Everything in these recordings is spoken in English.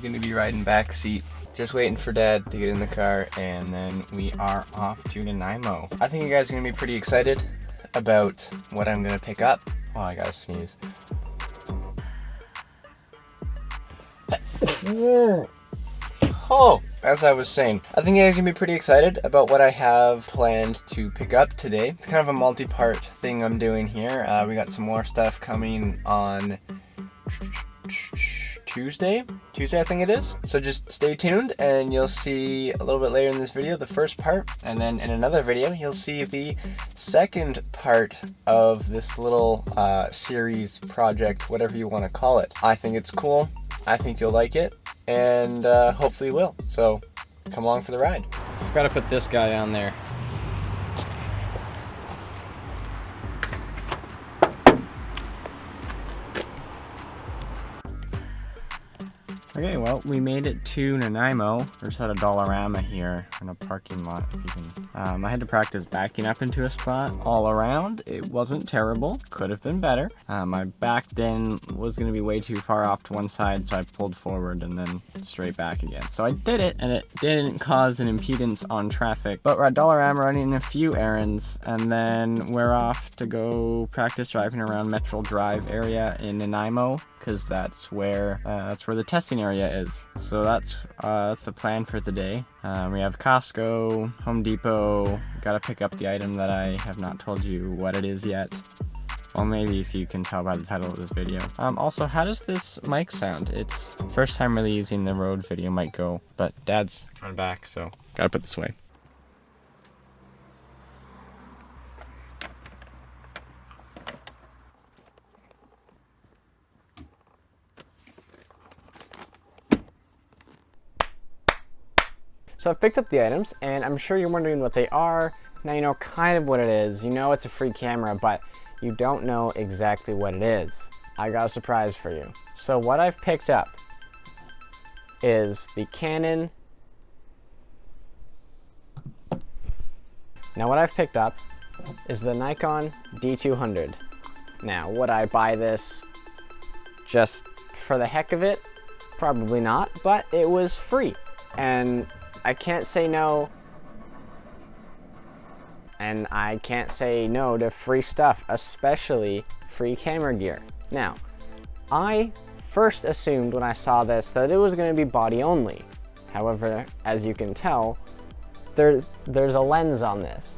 gonna be riding back seat. Just waiting for Dad to get in the car, and then we are off to Nanaimo. I think you guys are gonna be pretty excited about what I'm gonna pick up. Oh, I gotta sneeze. Oh, as I was saying, I think you guys are gonna be pretty excited about what I have planned to pick up today. It's kind of a multi-part thing I'm doing here. We got some more stuff coming on Tuesday I think it is. So just stay tuned and you'll see a little bit later in this video the first part, and then in another video you'll see the second part of this little series project, whatever you want to call it. I think it's cool. I think you'll like it, and hopefully you will. So come along for the ride. Gotta put this guy on there. Okay, well, we made it to Nanaimo. We're just at a Dollarama here in a parking lot. If you can. I had to practice backing up into a spot. All around, it wasn't terrible. Could have been better. I backed in, was going to be way too far off to one side, so I pulled forward and then straight back again. So I did it, and it didn't cause an impedance on traffic. But we're at Dollarama running a few errands, and then we're off to go practice driving around Metro Drive area in Nanaimo, because that's where the testing area is. So that's the plan for the day. We have Costco, Home Depot. Gotta pick up the item that I have not told you what it is yet. Well, maybe if you can tell by the title of this video. Also, how does this mic sound? It's first time really using the Rode video mic Go, but Dad's on back, so gotta put this away. So I've picked up the items, and I'm sure you're wondering what they are. Now you know kind of what it is. You know it's a free camera, but you don't know exactly what it is. I got a surprise for you. So what I've picked up is the Canon. Now what I've picked up is the Nikon D200. Now would I buy this just for the heck of it? Probably not, but it was free. And I can't say no, and I can't say no to free stuff, especially free camera gear. Now, I first assumed when I saw this that it was going to be body only. However, as you can tell, there's a lens on this.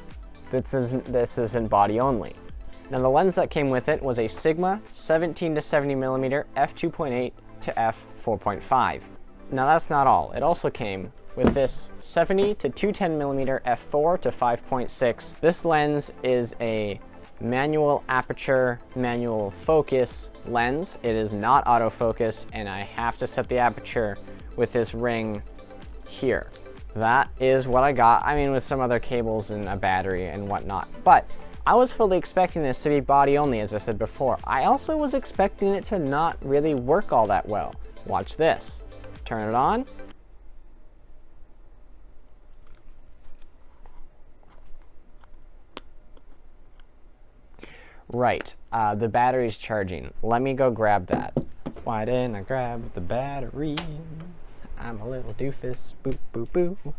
This isn't body only. Now the lens that came with it was a Sigma 17 to 70mm f2.8 to f4.5. Now that's not all. It also came with this 70 to 210mm f4 to 5.6. This lens is a manual aperture, manual focus lens. It is not autofocus, and I have to set the aperture with this ring here. That is what I got. I mean, with some other cables and a battery and whatnot. But I was fully expecting this to be body only, as I said before. I also was expecting it to not really work all that well. Watch this. Turn it on. Right, the battery's charging. Let me go grab that. Why didn't I grab the battery? I'm a little doofus. Boop, boop, boop.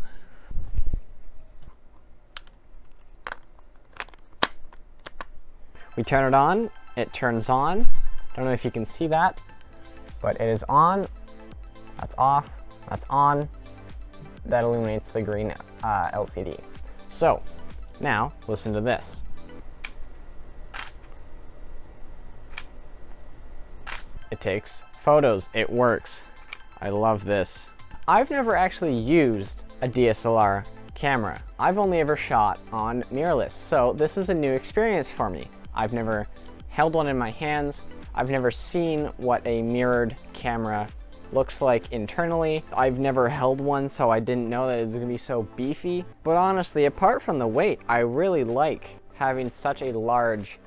We turn it on. It turns on. Don't know if you can see that, but it is on. That's off. That's on. That illuminates the green LCD. So, now, listen to this. It takes photos. It works. I love this. I've never actually used a DSLR camera. I've only ever shot on mirrorless, so this is a new experience for me. I've never held one in my hands. I've never seen what a mirrored camera looks like internally. I've never held one, so I didn't know that it was gonna be so beefy. But honestly, apart from the weight, I really like having such a large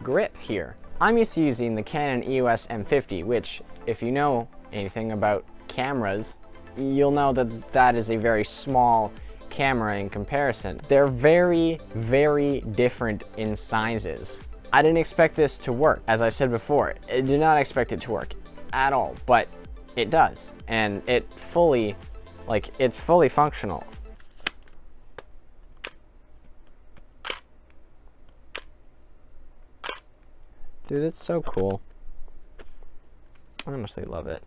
grip here. I'm used to using the Canon EOS M50, which, if you know anything about cameras, you'll know that that is a very small camera in comparison. They're very, very different in sizes. I didn't expect this to work. As I said before, I did not expect it to work at all, but it does. And it's fully functional. Dude, it's so cool. I honestly love it.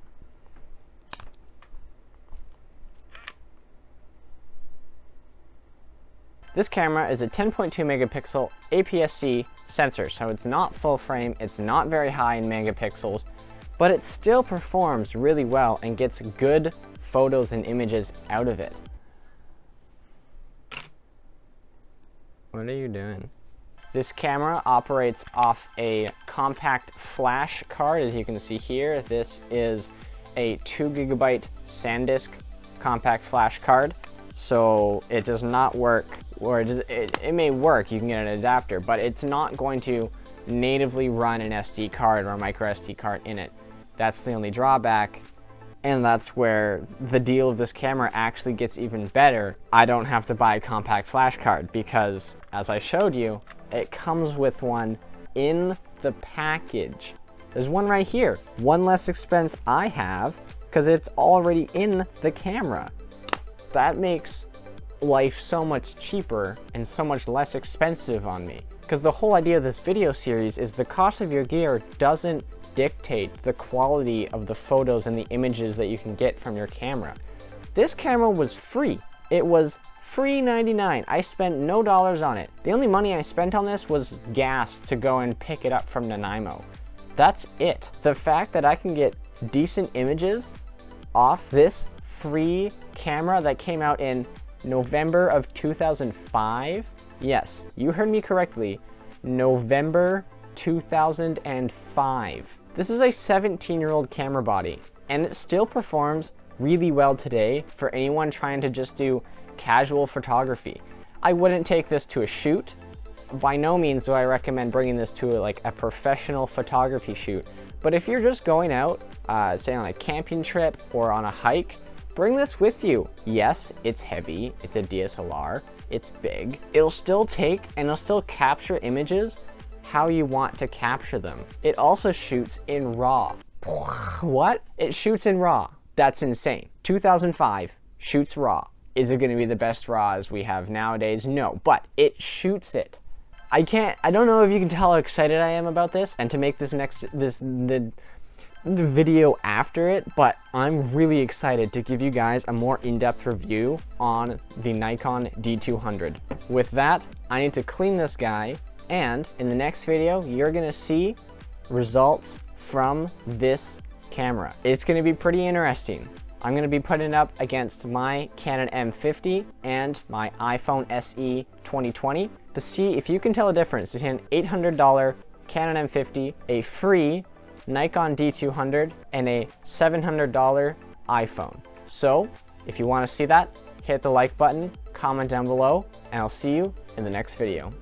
This camera is a 10.2 megapixel APS-C sensor, so it's not full frame, it's not very high in megapixels, but it still performs really well and gets good photos and images out of it. What are you doing? This camera operates off a compact flash card, as you can see here. This is a 2 GB SanDisk compact flash card. So it does not work, or it may work, you can get an adapter, but it's not going to natively run an SD card or a micro SD card in it. That's the only drawback, and that's where the deal of this camera actually gets even better. I don't have to buy a compact flash card because, as I showed you, it comes with one in the package. There's one right here. One less expense I have because it's already in the camera. That makes life so much cheaper and so much less expensive on me. Because the whole idea of this video series is the cost of your gear doesn't dictate the quality of the photos and the images that you can get from your camera. This camera was free. It was free $99. I spent no dollars on it. The only money I spent on this was gas to go and pick it up from Nanaimo. That's it. The fact that I can get decent images off this free camera that came out in November of 2005. Yes, you heard me correctly. November 2005. This is a 17-year-old camera body, and it still performs really well today for anyone trying to just do casual photography. I wouldn't take this to a shoot. By no means do I recommend bringing this to a professional photography shoot. But if you're just going out, say on a camping trip or on a hike, bring this with you. Yes, it's heavy, it's a DSLR, it's big. It'll still take and it'll still capture images how you want to capture them. It also shoots in RAW. What? It shoots in RAW. That's insane. 2005, shoots RAW. Is it gonna be the best RAWs we have nowadays? No, but it shoots it. I don't know if you can tell how excited I am about this and to make this the video after it, but I'm really excited to give you guys a more in-depth review on the Nikon D200. With that, I need to clean this guy, and in the next video, you're gonna see results from this camera. It's gonna be pretty interesting. I'm gonna be putting it up against my Canon M50 and my iPhone SE 2020 to see if you can tell a difference between an $800 Canon M50, a free Nikon D200, and a $700 iPhone. So, if you want to see that, hit the like button, comment down below, and I'll see you in the next video.